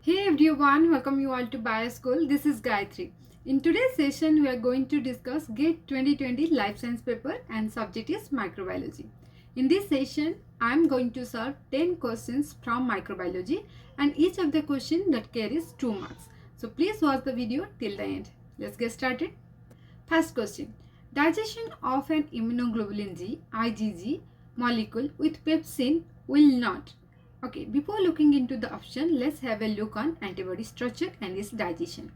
Hey everyone, welcome you all to BioSchool. This is Gayatri. In today's session, we are going to discuss GATE 2020 Life Science paper and subject is microbiology. In this session, I am going to solve 10 questions from microbiology and each of the question that carries 2 marks. So please watch the video till the end. Let's get started. First question. Digestion of an immunoglobulin G, IgG molecule with pepsin will not. Okay, before looking into the option, let's have a look on antibody structure and its digestion.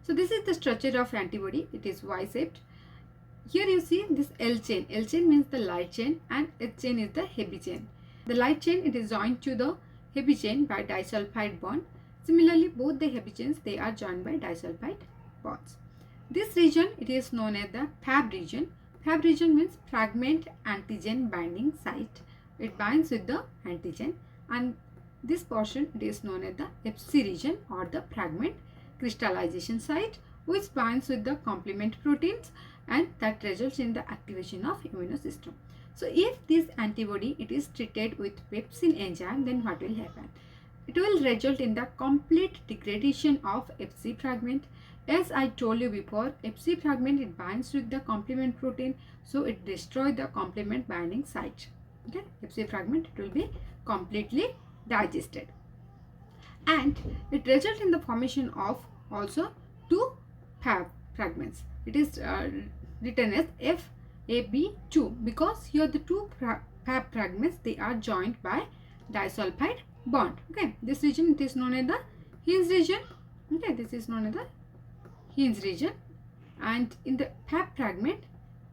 So this is the structure of antibody. It is Y-shaped. Here you see this L chain. L chain means the light chain and H chain is the heavy chain. The light chain, it is joined to the heavy chain by disulfide bond. Similarly, both the heavy chains, they are joined by disulfide bonds. This region, it is known as the Fab region. Fab region means fragment antigen binding site. It binds with the antigen. And this portion, it is known as the Fc region or the fragment crystallization site, which binds with the complement proteins and that results in the activation of immune system. So if this antibody it is treated with pepsin enzyme, then what will happen? It will result in the complete degradation of Fc fragment. As I told you before, Fc fragment it binds with the complement protein, so it destroys the complement binding site. Okay, Fc fragment it will be completely digested and it results in the formation of also two Fab fragments. It is written as FAB2 because here the two Fab fragments they are joined by disulfide bond. Okay, this region it is known as the Hinge region. Okay, this is known as the Hinge region, and in the Fab fragment,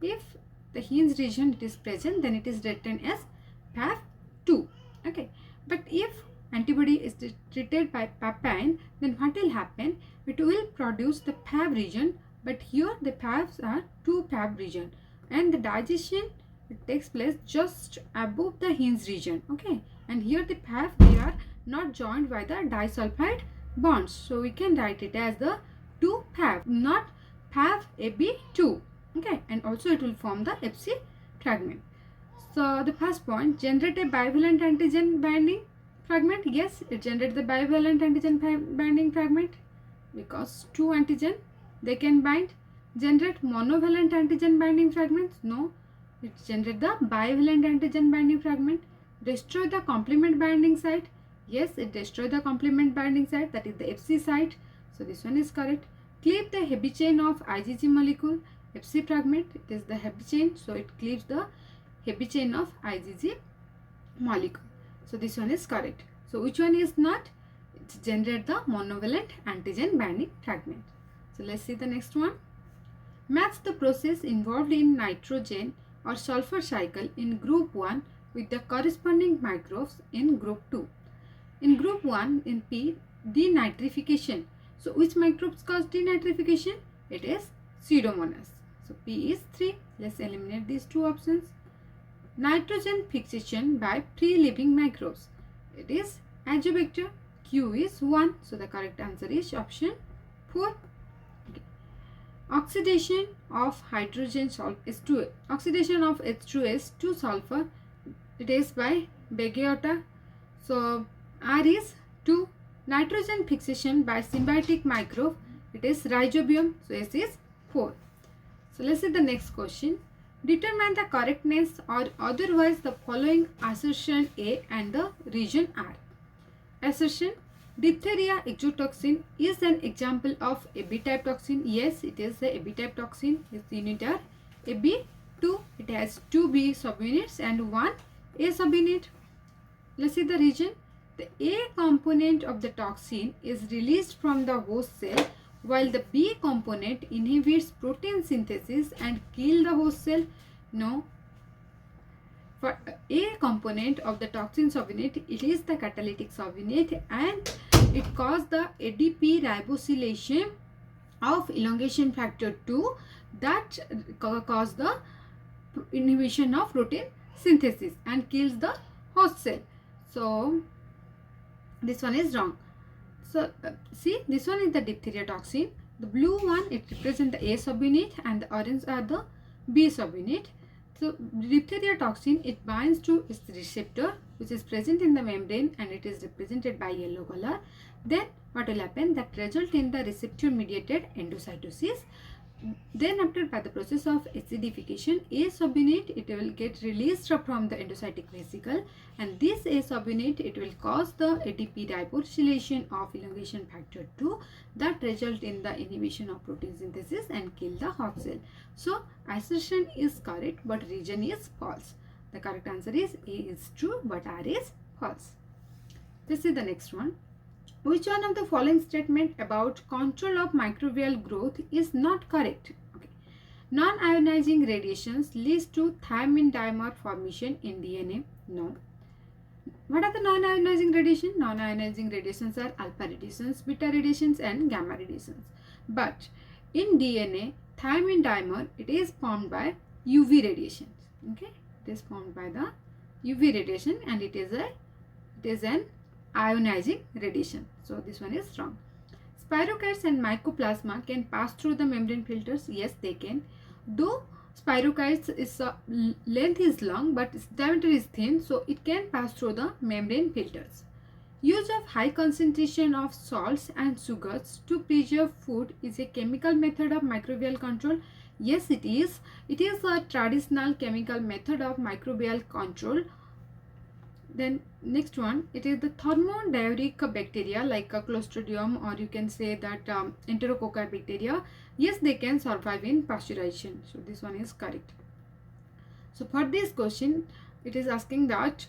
if the Hinge region it is present, then it is written as Fab2. Okay, but if antibody is treated by papain, then what will happen? It will produce the Fab region, but here the Fabs are two Fab region, and the digestion it takes place just above the Hinge region. Okay, and here the Fab they are not joined by the disulfide bonds, so we can write it as the 2 Fab, not Fab AB2. Okay, and also it will form the Fc fragment. So the first point, generate a bivalent antigen binding fragment. Yes, it generates the bivalent antigen binding fragment because two antigen they can bind. Generate monovalent antigen binding fragments. No, it generates the bivalent antigen binding fragment. Destroy the complement binding site. Yes, it destroys the complement binding site, that is the Fc site. So this one is correct. Cleave the heavy chain of IgG molecule. Fc fragment, it is the heavy chain, so it cleaves the heavy chain of IgG molecule. So this one is correct. So which one is not? It generates the monovalent antigen binding fragment. So let's see the next one. Match the process involved in nitrogen or sulfur cycle in group 1 with the corresponding microbes in group 2. In group 1 in P, denitrification. So which microbes cause denitrification? It is Pseudomonas. So P is 3. Let's eliminate these two options. Nitrogen fixation by free living microbes. It is Azobacter. Q is 1. So the correct answer is option 4. Okay. Oxidation of hydrogen salt H2. Oxidation of H2S to sulfur. It is by Beggiata. So R is 2. Nitrogen fixation by symbiotic microbe. It is Rhizobium. So S is 4. So let's see the next question. Determine the correctness or otherwise the following assertion A and the region R. Assertion: diphtheria exotoxin is an example of AB-type toxin. Yes, it is the AB-type toxin. Its unit are AB2. It has 2 B subunits and 1 A subunit. Let's see the region. The A component of the toxin is released from the host cell, while the B component inhibits protein synthesis and kill the host cell. No. For A component of the toxin subunit, it is the catalytic subunit and it causes the ADP ribosylation of elongation factor 2 that cause the inhibition of protein synthesis and kills the host cell. So this one is wrong. So see, this one is the diphtheria toxin. The blue one it represents the A subunit and the orange are the B subunit. So diphtheria toxin it binds to its receptor which is present in the membrane and it is represented by yellow color, then what will happen? That result in the receptor mediated endocytosis. Then after, by the process of acidification, A subunit, it will get released from the endocytic vesicle, and this A subunit, it will cause the ATP ribosylation of elongation factor 2 that result in the inhibition of protein synthesis and kill the hot cell. So assertion is correct but reason is false. The correct answer is A is true but R is false. This is the next one. Which one of the following statement about control of microbial growth is not correct? Okay. Non-ionizing radiations leads to thymine dimer formation in DNA. No. What are the non-ionizing radiation? Non-ionizing radiations are alpha radiations, beta radiations and gamma radiations. But in DNA, thymine dimer, it is formed by UV radiations. Okay. It is formed by the UV radiation and it is an ionizing radiation. So this one is wrong. Spirochetes and mycoplasma can pass through the membrane filters. Yes, they can. Though spirochetes is length is long but its diameter is thin, so it can pass through the membrane filters. Use of high concentration of salts and sugars to preserve food is a chemical method of microbial control. Yes, it is. It is a traditional chemical method of microbial control. Then next one, it is the thermodiuric bacteria like a Clostridium, or you can say that Enterococci bacteria. Yes, they can survive in pasteurization. So this one is correct. So for this question, it is asking that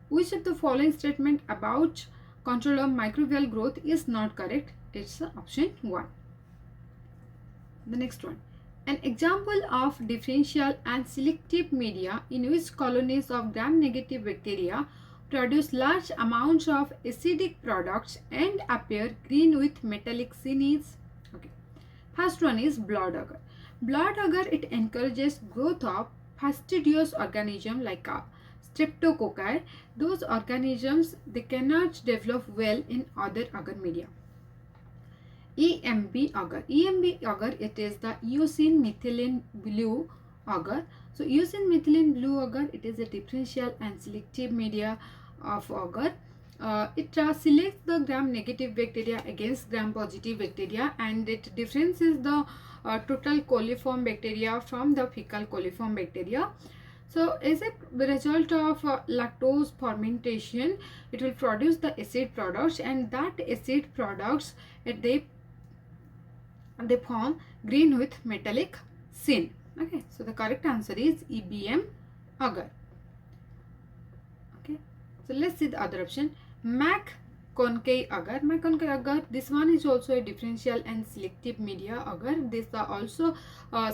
which of the following statement about control of microbial growth is not correct? It's option 1. The next one. An example of differential and selective media in which colonies of gram-negative bacteria produce large amounts of acidic products and appear green with metallic sin is. Okay. First one is blood agar. Blood agar, it encourages growth of fastidious organisms like streptococci. Those organisms, they cannot develop well in other agar media. EMB agar. EMB agar, it is the eosin methylene blue agar. So eosin methylene blue agar, it is a differential and selective media of agar. It selects the gram-negative bacteria against gram-positive bacteria, and it differentiates the total coliform bacteria from the fecal coliform bacteria. So as a result of lactose fermentation, it will produce the acid products, and that acid products, they form green with metallic sin. Okay, so the correct answer is EBM agar. Okay, so let's see the other option. McConkey agar. McConkey agar, this one is also a differential and selective media agar. This also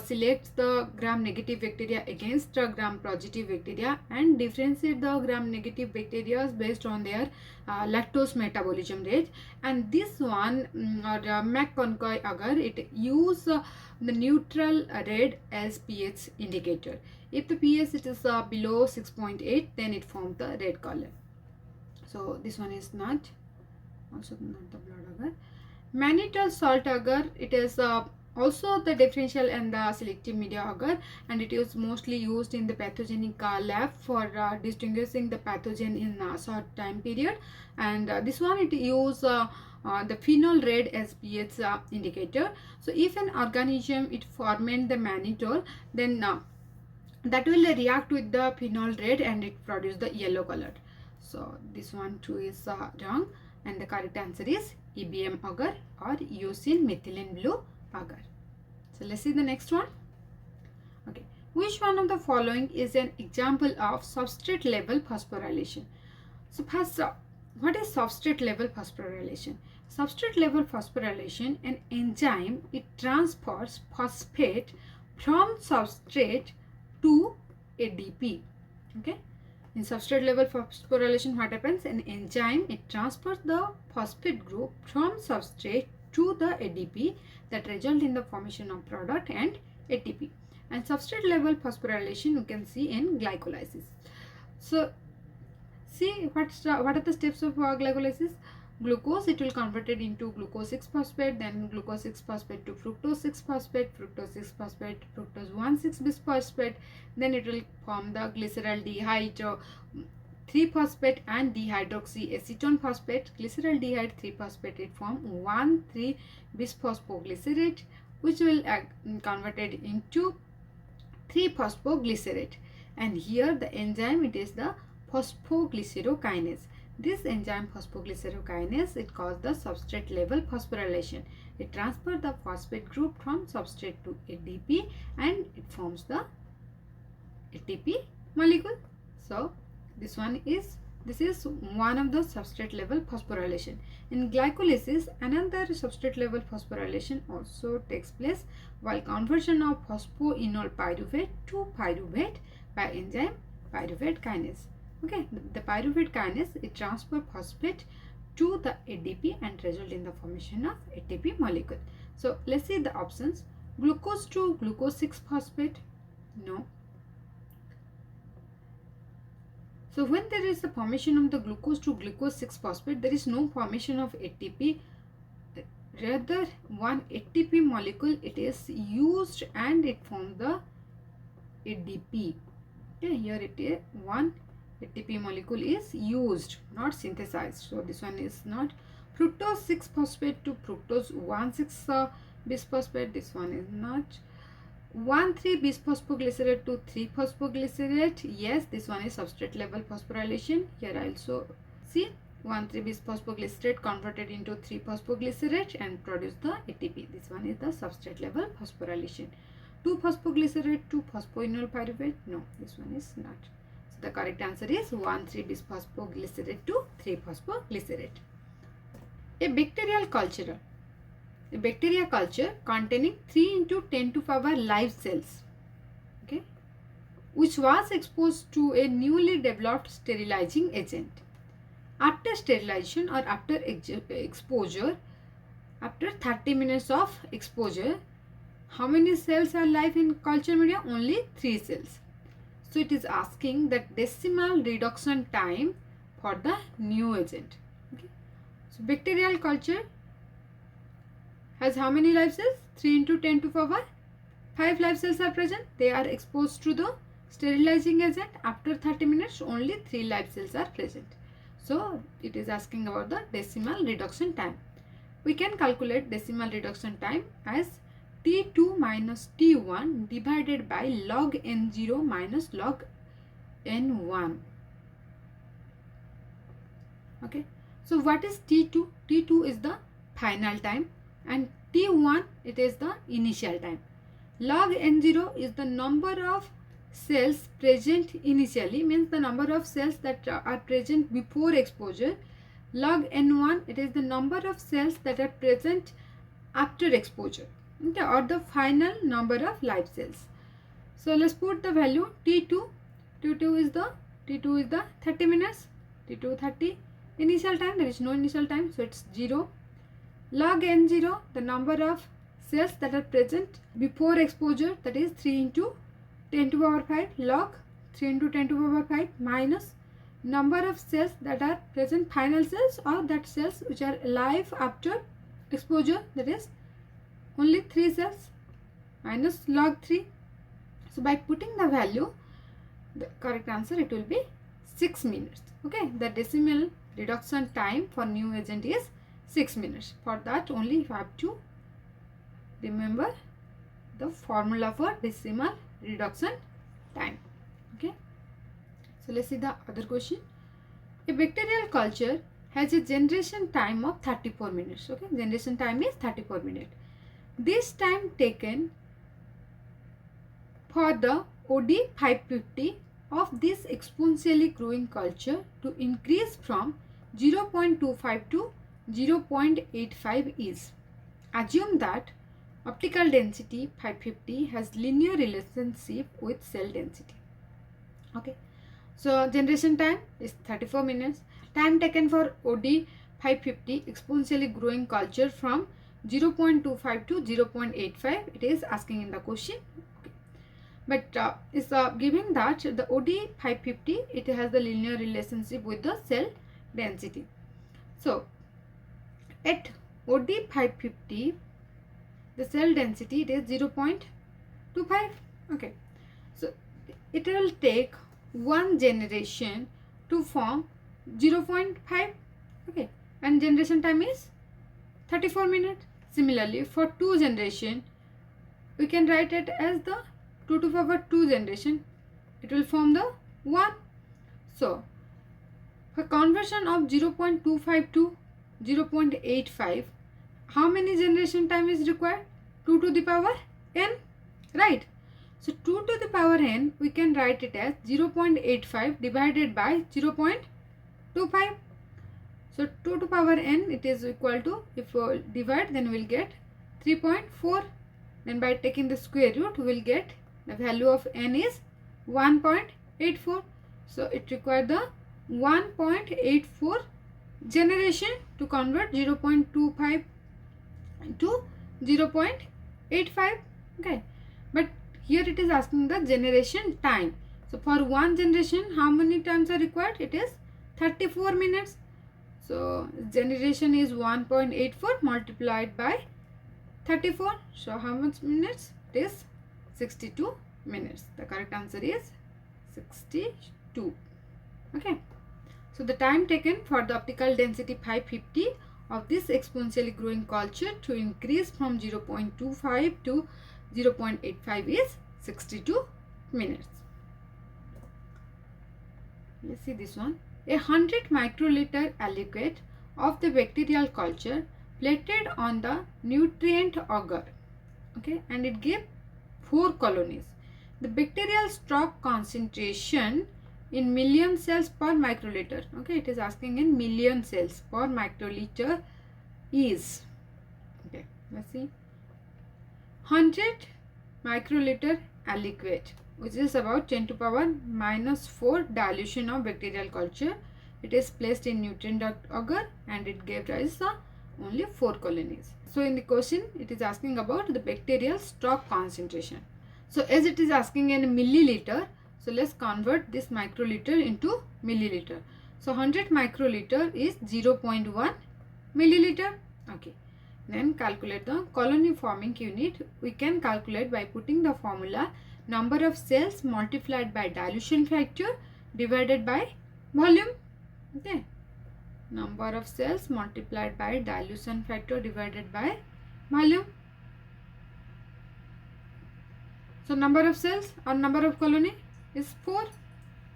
selects the gram-negative bacteria against gram-positive bacteria and differentiate the gram-negative bacteria based on their lactose metabolism rate. And this one, McConkey agar, it use the neutral red as pH indicator. If the pH it is below 6.8, then it forms the red color. So this one is not, also not the blood agar. Mannitol salt agar, it is also the differential and the selective media agar, and it is mostly used in the pathogenic lab for distinguishing the pathogen in a short time period. And this one, it use the phenol red as pH indicator. So if an organism it ferment the mannitol, then that will react with the phenol red and it produce the yellow color. So this one too is wrong, and the correct answer is EBM agar or eosin methylene blue agar. So let's see the next one. Okay, which one of the following is an example of substrate level phosphorylation? So first, what is substrate level phosphorylation? Substrate level phosphorylation, an enzyme, it transfers phosphate from substrate to ADP. Okay. In substrate level phosphorylation, what happens? An enzyme, it transfers the phosphate group from substrate to the ADP that result in the formation of product and ATP. And substrate level phosphorylation you can see in glycolysis. So see what are the steps of glycolysis? Glucose, it will convert it into glucose 6-phosphate, then glucose 6-phosphate to fructose 6-phosphate, fructose 6-phosphate, fructose 1,6-bisphosphate, then it will form the glyceraldehyde 3-phosphate and dehydroxyacetone phosphate, glyceraldehyde 3-phosphate, it form 1,3-bisphosphoglycerate, which will converted into 3-phosphoglycerate. And here the enzyme, it is the phosphoglycerokinase. This enzyme phosphoglycerokinase, it causes the substrate level phosphorylation. It transfers the phosphate group from substrate to ADP and it forms the ATP molecule. So this is one of the substrate level phosphorylation. In glycolysis, another substrate level phosphorylation also takes place while conversion of phosphoenol pyruvate to pyruvate by enzyme pyruvate kinase. Okay, the pyruvate kinase, it transfer phosphate to the ADP and result in the formation of ATP molecule. So let's see the options. Glucose to glucose 6-phosphate, no. So when there is the formation of the glucose to glucose 6-phosphate, there is no formation of ATP. Rather, one ATP molecule, it is used and it forms the ADP. Okay, here it is one ATP molecule is used, not synthesized. So this one is not. Fructose 6-phosphate to fructose 1,6-bisphosphate. This one is not. 1,3-bisphosphoglycerate to 3-phosphoglycerate. Yes, this one is substrate level phosphorylation. Here I also see 1,3-bisphosphoglycerate converted into 3-phosphoglycerate and produce the ATP. This one is the substrate level phosphorylation. 2-phosphoglycerate to phosphoenol pyruvate. No, this one is not. So the correct answer is 1,3-bisphosphoglycerate to 3-phosphoglycerate. A bacterial culture. A bacteria culture containing 3 into 10 to power live cells, okay, which was exposed to a newly developed sterilizing agent. After sterilization or after exposure, after 30 minutes of exposure, how many cells are live in culture media? Only 3 cells. So it is asking the decimal reduction time for the new agent. Okay. So bacterial culture has how many live cells? 3 into 10 to power 5 live cells are present. They are exposed to the sterilizing agent. After 30 minutes, only 3 live cells are present. So it is asking about the decimal reduction time. We can calculate decimal reduction time as T2 minus T1 divided by log N0 minus log N1. Okay. So what is T2? T2 is the final time and T1, it is the initial time. Log N0 is the number of cells present initially, means the number of cells that are present before exposure. Log N1, it is the number of cells that are present after exposure, okay, or the final number of live cells. So let's put the value T2. T2 is the 30 minutes. T2 30. Initial time, there is no initial time, so it's 0. Log N0, the number of cells that are present before exposure, that is 3 into 10 to power 5 log 3 into 10 to power 5 minus number of cells that are present, final cells or that cells which are alive after exposure, that is only 3 cells, minus log 3. So by putting the value, the correct answer, it will be 6 minutes. Okay, the decimal reduction time for new agent is 6 minutes. For that only you have to remember the formula for decimal reduction time. Okay, so let's see the other question. A bacterial culture has a generation time of 34 minutes. Okay, generation time is 34 minutes. This time taken for the OD 550 of this exponentially growing culture to increase from 0.25 to 0.85 is. Assume that optical density 550 has linear relationship with cell density. Okay, so generation time is 34 minutes. Time taken for OD 550 exponentially growing culture from 0.25 to 0.85, it is asking in the question. Okay. But it's giving that the OD 550, it has the linear relationship with the cell density. So at OD 550, the cell density, it is 0.25. Okay, so it will take one generation to form 0.5. Okay, and generation time is 34 minutes. Similarly, for 2 generation, we can write it as the 2 to the power 2 generation. It will form the 1. So, for conversion of 0.25 to 0.85, how many generation time is required? 2 to the power n, right? So 2 to the power n, we can write it as 0.85 divided by 0.25. So 2 to the power n, it is equal to, if we divide, then we will get 3.4. Then by taking the square root, we will get the value of n is 1.84. So it requires the 1.84 generation to convert 0.25 to 0.85. Okay, but here it is asking the generation time. So for one generation, how many times are required? It is 34 minutes. So generation is 1.84 multiplied by 34. So how much minutes? It is 62 minutes. The correct answer is 62. Okay. So the time taken for the optical density 550 of this exponentially growing culture to increase from 0.25 to 0.85 is 62 minutes. Let's see this one. 100 microliter aliquot of the bacterial culture plated on the nutrient agar. Okay, and it gave 4 colonies. The bacterial stock concentration in million cells per microliter. Okay, it is asking in million cells per microliter is. Okay, let's see. 100 microliter aliquot, which is about 10 to the power minus 4 dilution of bacterial culture. It is placed in nutrient agar and it gave rise to only 4 colonies. So in the question, it is asking about the bacterial stock concentration. So as it is asking in milliliter, so let's convert this microliter into milliliter. So 100 microliter is 0.1 milliliter. Okay. Then calculate the colony forming unit. We can calculate by putting the formula number of cells multiplied by dilution factor divided by volume. Okay. Number of cells multiplied by dilution factor divided by volume. So number of cells or number of colony is 4.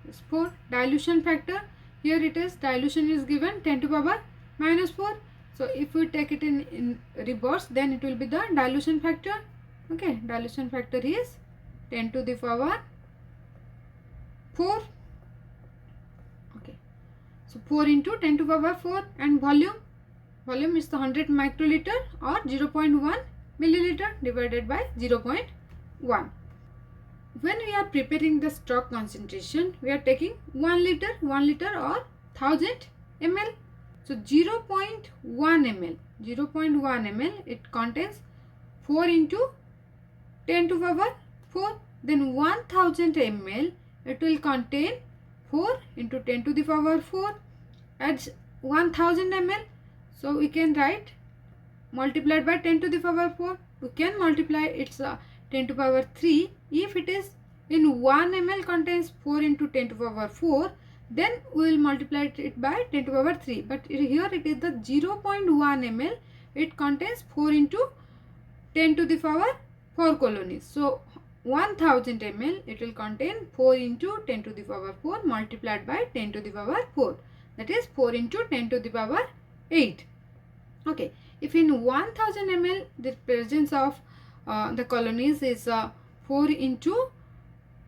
Is 4. Dilution factor, here it is, dilution is given 10 to the power minus 4. So if we take it in reverse, then it will be the dilution factor. Okay, dilution factor is 10 to the power 4. Okay, so 4 into 10 to the power 4. And volume is the 100 microliter or 0.1 milliliter divided by 0.1. When we are preparing the stock concentration, we are taking 1 liter or 1000 ml. So 0.1 ml, it contains 4 into 10 to the power 4. Then 1000 ml, it will contain 4 into 10 to the power 4. Adds 1000 ml. So we can write multiplied by 10 to the power 4. We can multiply its 10 to the power 3. If it is in 1 ml contains 4 into 10 to the power 4, then we will multiply it by 10 to the power 3. But here it is the 0.1 ml. It contains 4 into 10 to the power 4 colonies. So 1000 ml, it will contain 4 into 10 to the power 4 multiplied by 10 to the power 4. That is 4 into 10 to the power 8. Okay. If in 1000 ml, the presence of the colonies is 4 into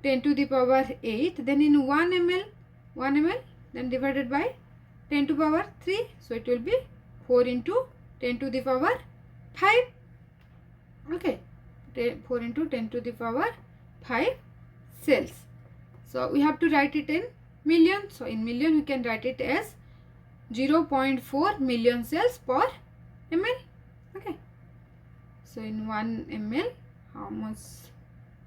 10 to the power 8, then in 1 ml, then divided by 10 to the power 3. So it will be 4 into 10 to the power 5. Okay, 4 into 10 to the power 5 cells. So we have to write it in million. So in million, we can write it as 0.4 million cells per ml. Okay. So in 1 ml, how much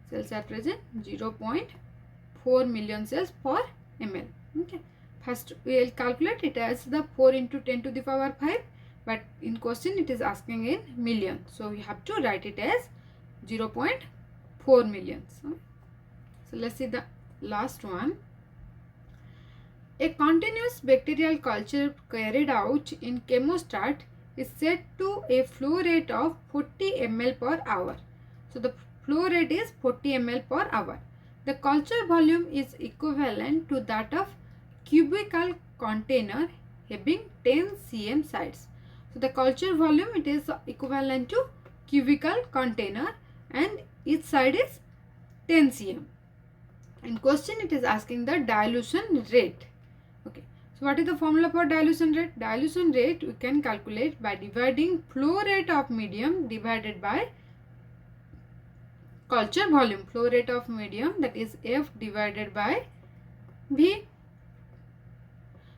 cells are present? 0.4 million cells per ml. Okay. First we will calculate it as the 4 into 10 to the power 5. But in question it is asking in million. So we have to write it as 0.4 million. So let's see the last one. A continuous bacterial culture carried out in chemostat is set to a flow rate of 40 ml per hour. So the flow rate is 40 ml per hour. The culture volume is equivalent to that of cubical container having 10 cm sides. So the culture volume, it is equivalent to cubical container and each side is 10 cm. In question it is asking the dilution rate. Okay, so what is the formula for dilution rate? Dilution rate we can calculate by dividing flow rate of medium divided by culture volume. Flow rate of medium, that is F divided by V.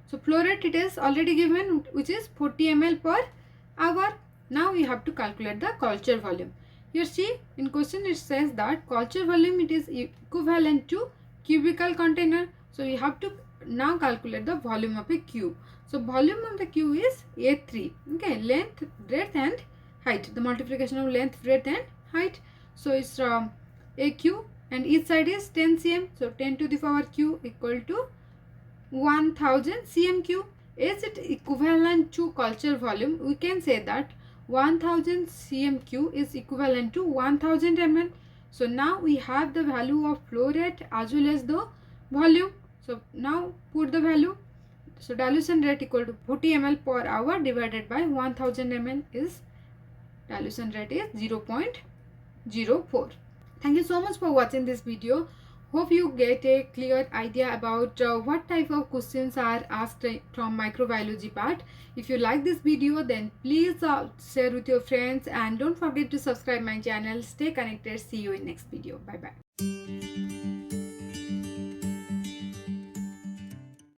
So flow rate it is already given, which is 40 ml per hour. Now we have to calculate the culture volume. Here see, in question it says that culture volume, it is equivalent to cubical container. So we have to now calculate the volume of a cube. So volume of the cube is A3. Okay, length, breadth and height. The multiplication of length, breadth and height. So it's AQ and each side is 10 cm. So 10 to the power q equal to 1000 cm cube. As it equivalent to culture volume, we can say that 1000 cm cube is equivalent to 1000 ml. So now we have the value of flow rate as well as the volume. So now put the value. So dilution rate equal to 40 ml per hour divided by 1000 ml is dilution rate is 0.04. Thank you so much for watching this video. Hope you get a clear idea about what type of questions are asked from microbiology part. If you like this video, then please share with your friends and don't forget to subscribe my channel. Stay connected. See you in next video. Bye bye.